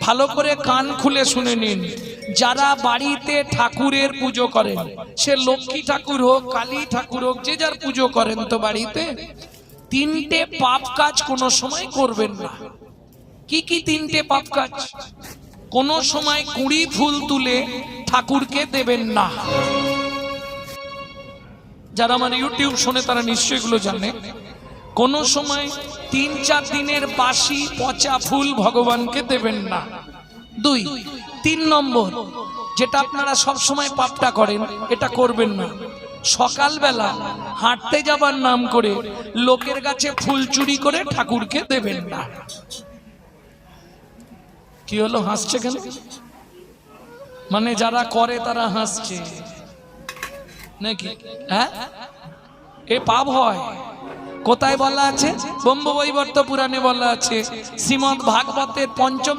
ভালো করে কান খুলে শুনে নিন। যারা বাড়িতে ঠাকুরের পুজো করেন, সে লক্ষ্মী ঠাকুর হোক, কালী ঠাকুর হোক, যে যার পুজো করেন, তো বাড়িতে তিনটে পাপ কাজ কোনো সময় করবেন না। কি কি তিনটে পাপ কাজ? কোনো সময় কুঁড়ি ফুল তুলে ঠাকুরকে দেবেন না। যারা আমার ইউটিউব শোনে তারা নিশ্চয়ই এগুলো জানে। কোনো সময় 3-4 দিনের বাসি পচা ফুল ভগবানকে দেবেন না। 3 নম্বর, যেটা আপনারা সব সময় পাপটা করেন, এটা করবেন না। সকালবেলা হাঁটতে যাবার নাম করে লোকের কাছে ফুল চুরি করে ঠাকুরকে দেবেন না। কি হলো, হাসছে কেন? মানে যারা করে তারা হাসছে নাকি? হ্যাঁ, এ পাপ হয়। কোথায় বলা আছে? ব্রহ্মবৈবর্ত পুরাণে বলা আছে, শ্রীমদ্ ভাগবতের ৫ম